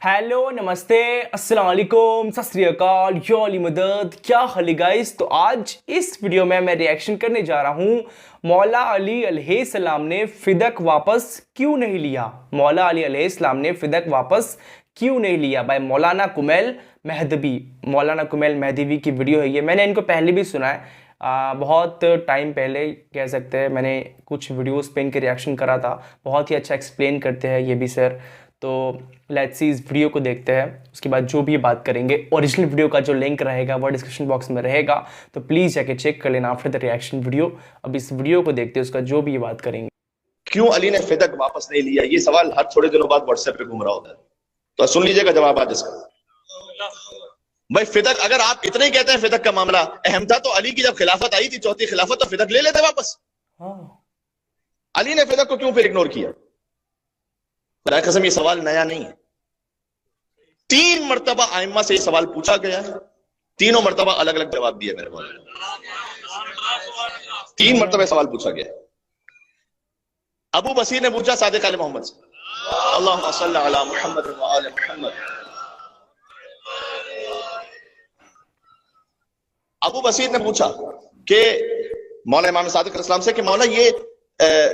Hello नमस्ते अस्सलाम वालेकुम सत श्री अकाल यो अली मदद। क्या हाल है गाइस। तो आज इस वीडियो में मैं रिएक्शन करने जा रहा हूँ मौला अली अलैहिस्सलाम ने फिदक वापस क्यों नहीं लिया। मौला अली अलैहिस्सलाम ने फिदक वापस क्यों नहीं लिया बाय मौलाना कुमैल मेहदवी। मौलाना कुमैल मेहदवी की वीडियो है ये। मैंने इनको पहले भी सुना है, बहुत टाइम पहले कह सकते हैं। मैंने कुछ वीडियोस पे इनके रिएक्शन करा था। बहुत ही अच्छा एक्सप्लेन करते हैं ये भी सर। तो लेट्स सी इस वीडियो को देखते हैं, उसके बाद जो भी बात करेंगे। ओरिजिनल वीडियो का जो लिंक रहेगा वो डिस्क्रिप्शन बॉक्स में रहेगा, तो प्लीज़ जाके चेक कर लेना आफ्टर द रिएक्शन वीडियो। अब इस वीडियो को देखते हैं, उसका जो भी बात करेंगे। क्यों अली ने फिदक वापस नहीं लिया, ये सवाल हर थोड़े दिनों बाद व्हाट्सएप पे घूम रहा होता है, तो सुन लीजिएगा जवाब आज इसका। भाई फिदक, अगर आप इतने ही कहते हैं फिदक का मामला अहम था, तो अली की जब खिलाफत आई थी, चौथी खिलाफत, तो फिदक ले लेते वापस। अली ने फिदक को क्यों फिर इग्नोर किया? खुदा कसम ये सवाल नया नहीं है। 3 मरतबा आइम्मा से ये सवाल पूछा गया है, तीनों मरतबा अलग अलग जवाब दिए मेरे मौला ने। 3 मरतबा सवाल पूछा गया। अबू बसीर ने पूछा सादिक आले मोहम्मद से, अल्लाहुम्मा सल्ली अला मुहम्मद व आले मुहम्मद। अबू बसीर ने पूछा कि मौला इमाम सादिक अलैहिस्सलाम से कि मौला ये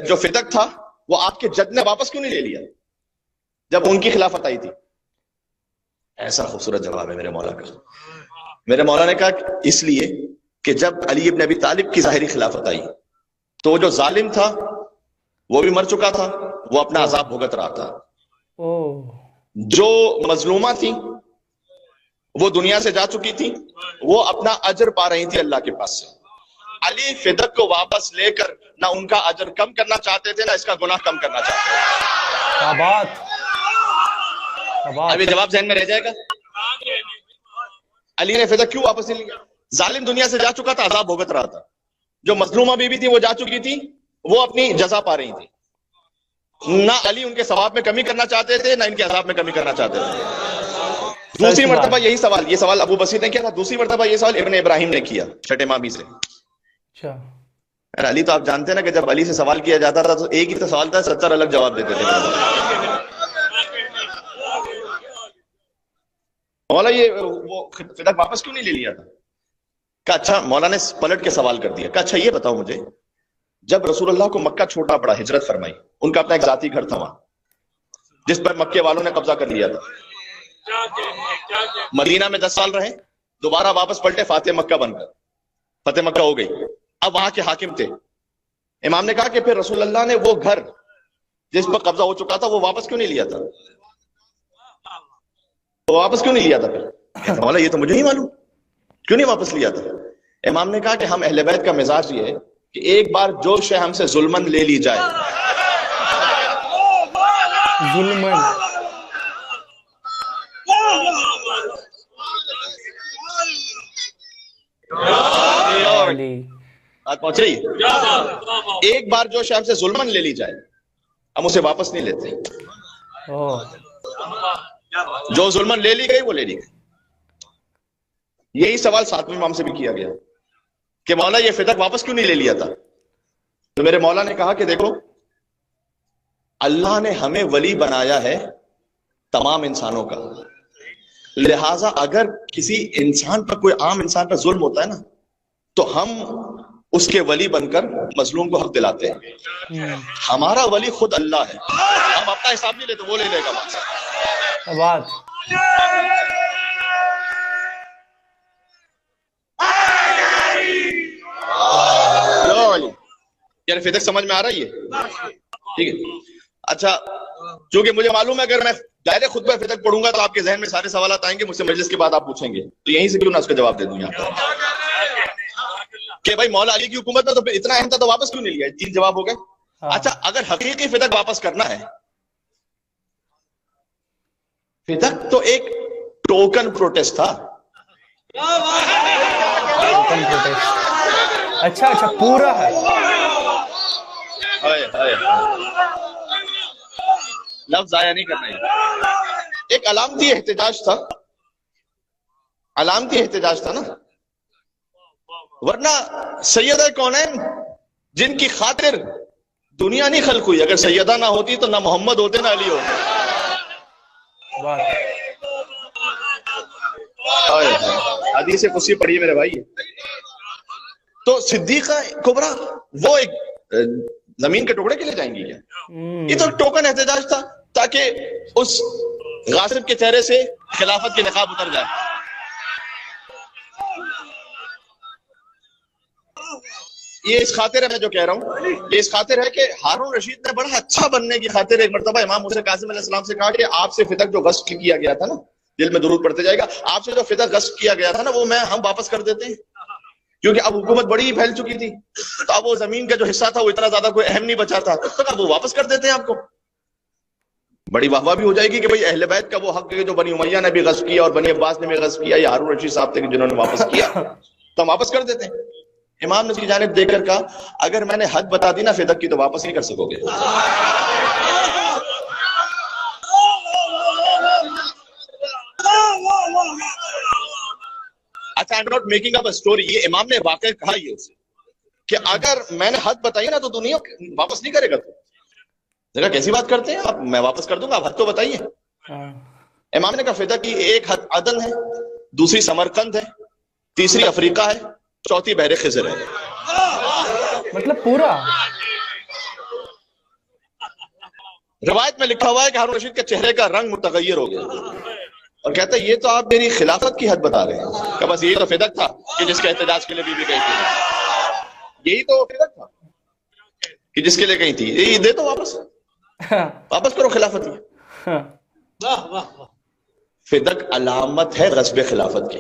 जो फिदक था वो आपके जद ने वापस क्यों नहीं ले लिया जब उनकी खिलाफत आई थी। ऐसा खूबसूरत जवाब है मेरे मौला का। मेरे मौला ने कहा इसलिए कि जब अली इब्न अबी तालिब की ज़ाहिरी खिलाफत आई तो वो जो जालिम था वो भी मर चुका था, वो अपना अजाब भुगत रहा था। जो मजलूमा थी वो दुनिया से जा चुकी थी, वो अपना अजर पा रही थी अल्लाह के पास से। अली फिदक को वापस लेकर ना उनका अजर कम करना चाहते थे, ना इसका गुनाह कम करना चाहते थे। क्या बात। अभी जवाब ज़हन में रह जाएगा। अली ने फिदक क्यों वापस नहीं लिया? जालिम दुनिया से जा चुका था, अजाब भुगत रहा था। जो मजलूमा बीबी थी वो जा चुकी थी, वो अपनी जजा पा रही थी। ना अली उनके सवाब में कमी करना चाहते थे, ना इनके अजाब में कमी करना चाहते थे। दूसरी मर्तबा यही सवाल, ये सवाल अबू बसीर ने किया था। दूसरी मर्तबा ये सवाल इब्न इब्राहिम ने किया, छठे माबी से। अच्छा, अली तो आप जानते हैं ना कि जब अली से सवाल किया जाता था तो एक ही तो सवाल था, 70 अलग जवाब देते थे। मौला ये वो फिदक वापस क्यों नहीं ले लिया था? कहा अच्छा, मौला ने पलट के सवाल कर दिया। कहा अच्छा ये बताओ मुझे, जब रसूलुल्लाह को मक्का छोड़ना पड़ा, हिजरत फरमाई, उनका अपना एक जाती घर था वहां जिस पर मक्के वालों ने कब्जा कर लिया था। मदीना में 10 साल रहे, दोबारा वापस पलटे फातेह मक्का बनकर, फतेह मक्का हो गई। अब वहां के हाकिम थे। इमाम ने कहा कि फिर रसूलुल्लाह ने वो घर जिस पर कब्जा हो चुका था वो वापस क्यों नहीं लिया था? वो वापस क्यों नहीं लिया था? फिर मौला ये तो मुझे ही मालूम, क्यों नहीं वापस लिया था? इमाम ने कहा कि हम अहले बैत का मिजाज ये है कि एक बार जो शय हमसे जुल्मन ले ली जाए, जुल्मन, बात पहुंच रही है? एक बार जो शय हमसे जुल्मन ले ली जाए हम उसे वापस नहीं लेते। जो जुल्मन ले ली गई वो ले ली गई। यही सवाल 7वें इमाम से भी किया गया कि मौला ये फिदक वापस क्यों नहीं ले लिया था? तो मेरे मौला ने कहा कि देखो, अल्लाह ने हमें वली बनाया है तमाम इंसानों का, लिहाजा अगर किसी इंसान पर, कोई आम इंसान पर जुल्म होता है ना, तो हम उसके वली बनकर मजलूम को हक दिलाते हैं। हमारा वली खुद अल्लाह है, हम अपना हिसाब नहीं लेते, वो ले लेगा बात। यार फिदक समझ में आ रही है? ठीक है। अच्छा, क्योंकि मुझे मालूम है अगर मैं डायरेक्ट खुद पर फिदक पढ़ूंगा तो आपके जहन में सारे सवाल आएंगे, मुझसे मजलिस के बाद आप पूछेंगे, तो यहीं से क्यों ना उसका जवाब दे दूं यहाँ पर कि भाई मौला अली की हुकूमत में तो इतना अहम था तो वापस क्यों नहीं लिया? 3 जवाब हो गए। अच्छा, अगर हकीकी फिदक वापस करना है, फिदक तो एक टोकन प्रोटेस्ट था। टोकन प्रोटेस्ट, अच्छा अच्छा, पूरा है। लफ्ज आया नहीं करना है। एक अलामती एहतजाज था, अलामती एहतजाज था ना, वरना सैयदा कौनैन जिनकी खातिर दुनिया नहीं खल्क हुई, अगर सैयदा ना होती तो ना मोहम्मद होते ना अली होते। बात। हदीस कुदसी पढ़ी मेरे भाई। तो सिद्दीका कुबरा वो एक जमीन के टुकड़े के लिए जाएंगी क्या? ये तो टोकन एहतजाज था ताकि उस गासिब के चेहरे से खिलाफत की नकाब उतर जाए। ये इस खातिर है, मैं जो कह रहा हूं, ये इस खातिर है कि हारून रशीद ने बड़ा अच्छा बनने की खातिर एक मरतबा इमाम हुसैन कासिम अलैहिस्सलाम से कहा कि आपसे फितक जो गस्ब किया गया था ना, दिल में दुरूद पड़ते जाएगा, आपसे जो फितक गस्ब किया गया था ना, वो हम वापस कर देते हैं, क्योंकि अब हुकूमत बड़ी ही फैल चुकी थी, तो अब वो जमीन का जो हिस्सा था वो इतना ज्यादा कोई अहम नहीं बचा था, तो अब वो वापस कर देते हैं आपको। बड़ी वाहवाह भी हो जाएगी कि भाई अहले बैत का वो हक है जो बनी उमैया ने भी गस्ब किया और बनी अब्बास ने भी गस्ब किया, या हारून रशीद साहब थे जिन्होंने वापस किया, तो हम वापस कर देते हैं। इमाम ने उसकी जानिब देखकर कहा, अगर मैंने हद बता दी ना फिदक की, तो वापस नहीं कर सकोगे। अच्छा, I am not making up a story, ये इमाम ने वाकई कहा ये उसे कि अगर मैंने हद बताई ना तो दुनिया वापस नहीं करेगा। तू देखा कैसी बात करते हैं आप, मैं वापस कर दूंगा, आप हद तो बताइए। इमाम ने कहा फिदक की एक हद अदन है, दूसरी समरकंद है, तीसरी अफ्रीका है, चौथी बहरे खिजर है। मतलब पूरा रिवायत में लिखा हुआ है कि हारून रशीद के चेहरे का रंग मुतगय्यर हो गया और कहता है ये तो आप मेरी खिलाफत की हद बता रहे हैं। क्या बस यही तो फिदक था कि जिसके एहतजाज के लिए बीबी गई थी? यही तो फिदक था कि जिसके लिए गई थी? ये दे दो वापस, वापस करो खिलाफत की। फिदक अलामत है गस्बे खिलाफत की,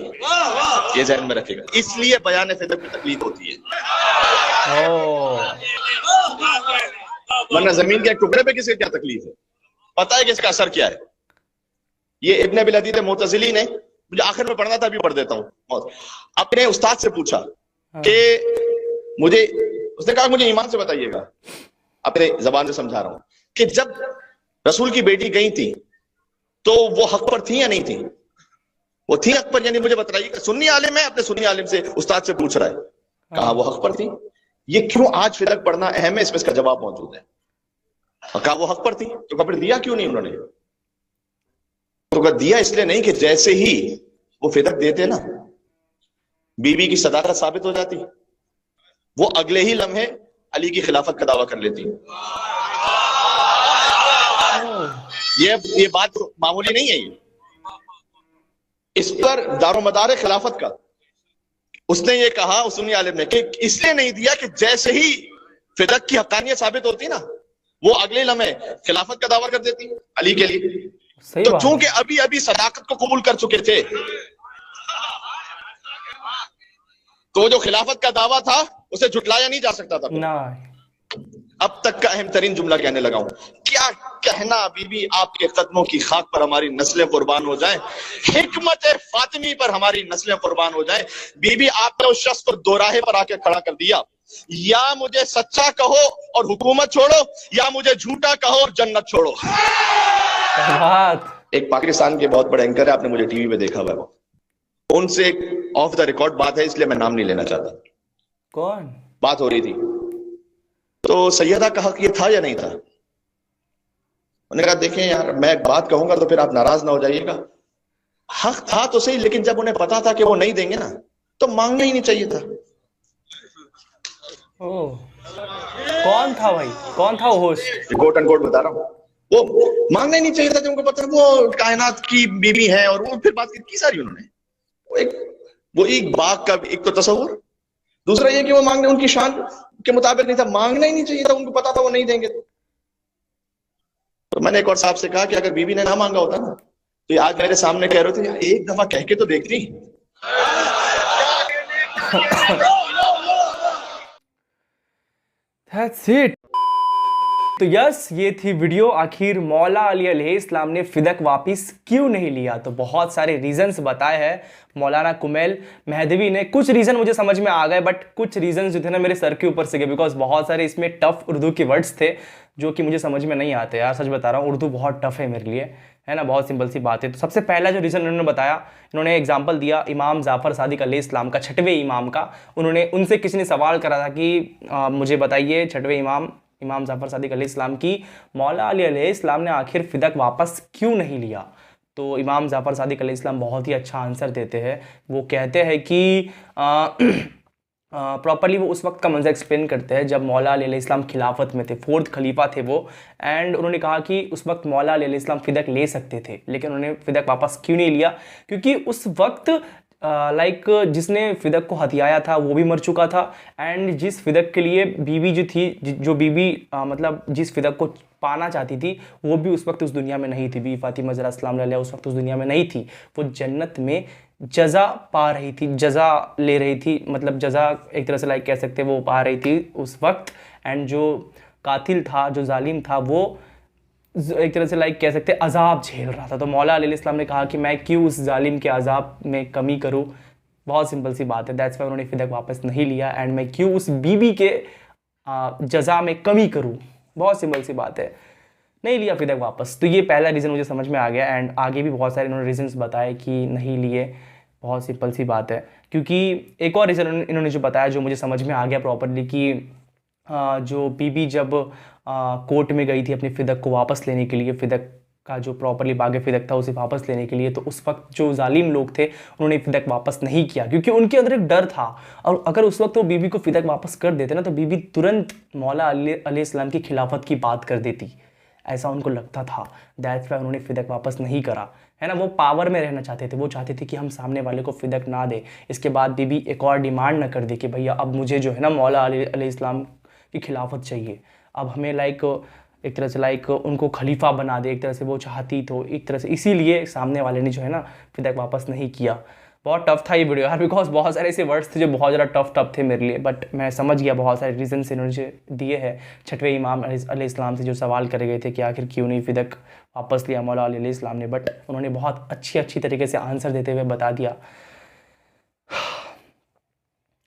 ये ज़हन में रखेगा, इसलिए बयान फिदक में तकलीफ होती है। वरना जमीन के एक टुकड़े पे किसके क्या तकलीफ है? पता है कि इसका असर क्या है? ये इब्न अबी लदीद मुतज़िली ने, मुझे आखिर में पढ़ना था, अभी पढ़ देता हूं, अपने उस्ताद से पूछा कि मुझे, उसने कहा मुझे ईमान से बताइएगा, अपने जबान से समझा रहा हूं, कि जब रसूल की बेटी गई थी तो वो हक पर थी या नहीं थी? वो थी हक पर, यानी मुझे बताइए। सुन्नी आलिम है, अपने सुन्नी आलिम से उस्ताद से पूछ रहा है, कहा वो हक पर थी। ये क्यों आज फिदक पढ़ना अहम है, इसमें इसका जवाब मौजूद है। कहा वो हक पर थी, तो कभी दिया क्यों नहीं उन्होंने? तो कहा दिया इसलिए नहीं कि जैसे ही वो फिदक देते ना, बीबी की सदाकत साबित हो जाती, वो अगले ही लम्हे अली की खिलाफत का दावा कर लेती। ये बात मामूली नहीं है, ये इस पर दारोमदार खिलाफत का उसने ये कहा, उस सुन्नी आलिम ने, कि इसलिए नहीं दिया कि जैसे ही फिदक की हक्कानियत साबित होती ना, वो अगले लम्हे खिलाफत का दावा कर देती अली के लिए। तो चूंकि अभी अभी सदाकत को कबूल कर चुके थे, तो जो खिलाफत का दावा था उसे झुटलाया नहीं जा सकता था ना। अब तक का अहम तरीन जुमला कहने लगा हूं, क्या कहना बीबी आपके कदमों की खाक पर हमारी नस्लें कुर्बान हो जाएं, हिकमत फातिमी पर हमारी नस्लें कुर्बान हो जाएं। बीबी आपने उस शख्स को दोराहे पर आके खड़ा कर दिया, या मुझे सच्चा कहो और हुकूमत छोड़ो, या मुझे झूठा कहो और जन्नत छोड़ो। एक पाकिस्तान के बहुत बड़े एंकर है, आपने मुझे टीवी पे देखा हुआ है, उनसे ऑफ द रिकॉर्ड बात है, इसलिए मैं नाम नहीं लेना चाहता। कौन बात हो रही थी, तो सैयदा का हक ये था या नहीं था? उन्होंने कहा देखें यार, मैं एक बात कहूंगा तो फिर आप नाराज ना हो जाइएगा, हक था तो सही, लेकिन जब उन्हें पता था कि वो नहीं देंगे ना, तो मांगना ही नहीं चाहिए था। कौन था भाई, कौन था वो होस्ट? कोट एंड कोट बता रहा हूं, वो मांगना ही नहीं चाहिए था, जब उनको पता वो कायनात की बीबी है, और वो फिर बात की सारी उन्होंने, वो एक बाग का एक तो तस्वुर, दूसरा ये कि वो मांगने उनकी शान के मुताबिक नहीं था, मांगना ही नहीं चाहिए था, उनको पता था वो नहीं देंगे। तो मैंने एक और साहब से कहा कि अगर बीबी ने ना मांगा होता ना, तो ये आज मेरे सामने कह रहे थे यार एक दफा कह के तो देखती। That's it. तो यस, ये थी वीडियो। आखिर मौला अली अलैहिस्सलाम ने फिदक वापस क्यों नहीं लिया? तो बहुत सारे रीजंस बताए हैं मौलाना कुमैल महदवी ने। कुछ रीज़न मुझे समझ में आ गए, बट कुछ रीजंस जो थे ना मेरे सर के ऊपर से गए, बिकॉज बहुत सारे इसमें टफ उर्दू के वर्ड्स थे जो कि मुझे समझ में नहीं आते यार, सच बता रहा हूँ, उर्दू बहुत टफ है मेरे लिए, है ना, बहुत सिंपल सी बात है। तो सबसे पहला जो रीज़न उन्होंने बताया, इन्होंने एग्जाम्पल दिया इमाम जाफ़र सादिक अलैहिस्सलाम का, छठवें इमाम का। उनसे किसी ने सवाल करा था कि मुझे बताइए छठवें इमाम जाफ़र सादिक अलैहिस्सलाम की मौला अली अलैहिस्सलाम ने आखिर फिदक वापस क्यों नहीं लिया? तो इमाम जाफ़र सादिक अलैहिस्सलाम बहुत ही अच्छा आंसर देते हैं। वो कहते हैं कि प्रॉपरली वो उस वक्त का मंजर एक्सप्लेन करते हैं जब मौला अली अलैहिस्सलाम खिलाफत में थे, 4th खलीफा थे वो। एंड उन्होंने कहा कि उस वक्त मौला अली अलैहिस्सलाम फ़िदक ले सकते थे, लेकिन उन्होंने फ़िदक वापस क्यों नहीं लिया? क्योंकि उस वक्त जिसने फ़िदक को हथियाया था वो भी मर चुका था। एंड जिस फ़िदक के लिए बीवी जो थी, जो बीवी मतलब जिस फ़िदक को पाना चाहती थी, वो भी उस वक्त उस दुनिया में नहीं थी। बीवी फ़ातिमा ज़हरा सलाम अलैहा उस वक्त उस दुनिया में नहीं थी। वो जन्नत में जज़ा पा रही थी, जज़ा ले रही थी, मतलब जज़ा एक तरह से कह सकते वो पा रही थी उस वक्त। एंड जो कातिल था, जो जालिम था, वो एक तरह से कह सकते अजाब झेल रहा था। तो मौला अली अलैहिस्सलाम ने कहा कि मैं क्यों उस जालिम के अजाब में कमी करूं? बहुत सिंपल सी बात है, दैट्स वाई उन्होंने फ़िदक वापस नहीं लिया। एंड मैं क्यों उस बीबी के जज़ा में कमी करूं? बहुत सिंपल सी बात है, नहीं लिया फ़िदक वापस। तो ये पहला रीज़न मुझे समझ में आ गया। एंड आगे भी बहुत सारे इन्होंने रीज़न्स बताए कि नहीं लिए। बहुत सिंपल सी बात है, क्योंकि एक और रीज़न इन्होंने जो बताया जो मुझे समझ में आ गया प्रॉपरली कि जो बीबी जब कोर्ट में गई थी अपनी फ़िदक को वापस लेने के लिए, फ़िदक का जो प्रॉपरली बागे फ़िदक था उसे वापस लेने के लिए, तो उस वक्त जो जालिम लोग थे उन्होंने फ़िदक वापस नहीं किया, क्योंकि उनके अंदर एक डर था। और अगर उस वक्त वो बीबी को फ़िदक वापस कर देते ना, तो बीबी तुरंत मौला अली अलैहिस्सलाम की खिलाफत की बात कर देती, ऐसा उनको लगता था। दैट्स वाई उन्होंने फ़िदक वापस नहीं करा, है ना। वो पावर में रहना चाहते थे, वो चाहते थे कि हम सामने वाले को फ़िदक ना दे। इसके बाद बीबी एक और डिमांड ना कर दे कि भैया अब मुझे जो है ना मौला अली अलैहिस्सलाम की खिलाफत चाहिए, अब हमें एक तरह से उनको खलीफा बना दे, एक तरह से वो चाहती। तो एक तरह से इसीलिए सामने वाले ने जो है ना फ़िदक वापस नहीं किया। बहुत टफ था ये वीडियो यार, बिकॉज बहुत सारे ऐसे वर्ड्स थे जो बहुत ज़्यादा टफ थे मेरे लिए, बट मैं समझ गया बहुत सारे रीज़न से इन्होंने दिए हैं। छठवें इमाम अलैहिस्सलाम से जो सवाल करे गए थे कि आखिर क्यों नहीं फ़िदक वापस लिया मौला अली अलैहिस्सलाम ने, बट उन्होंने बहुत अच्छी तरीके से आंसर देते हुए बता दिया।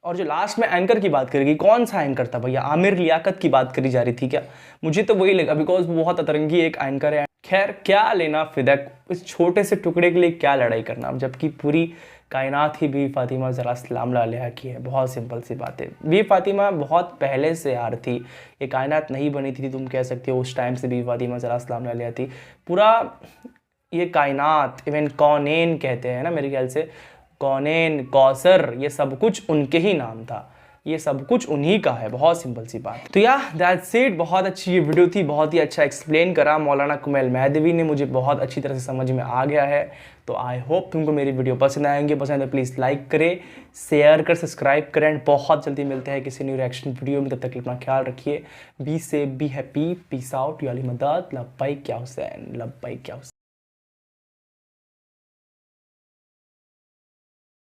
और जो लास्ट में एंकर की बात करेगी, कौन सा एंकर था भैया? आमिर लियाकत की बात करी जा रही थी क्या? मुझे तो वही लगा, बिकॉज वो बहुत अतरंगी एक एंकर है। खैर, क्या लेना फ़िदक, इस छोटे से टुकड़े के लिए क्या लड़ाई करना, जबकि पूरी कायनात ही बीवी फ़ातिमा ज़हरा सलाम अलैहा की है। बहुत सिंपल सी बात है, बीवी फ़ातिमा बहुत पहले से यार थी, ये कायनात नहीं बनी थी तुम कह सकते हो, उस टाइम से बीवी फ़ातिमा ज़हरा सलाम अलैहा थी। पूरा ये कायनात, इवन कौनेन कहते हैं ना मेरे ख्याल से, कौनेन, कौसर, ये सब कुछ उनके ही नाम था, ये सब कुछ उन्हीं का है। बहुत सिंपल सी बात। तो या दैट्स इट, बहुत अच्छी ये वीडियो थी, बहुत ही अच्छा एक्सप्लेन करा मौलाना कुमैल मेहदवी ने, मुझे बहुत अच्छी तरह से समझ में आ गया है। तो आई होप तुमको मेरी वीडियो पसंद आएंगे, पसंद है तो प्लीज़ लाइक करें, शेयर कर, सब्सक्राइब करें। एंड बहुत जल्दी मिलते हैं किसी न्यू रिएक्शन वीडियो में, तब तक अपना ख्याल रखिए। Be safe, be happy, peace out, या अली मदद, लब्बैक या हुसैन, लब्बैक या हुसैन।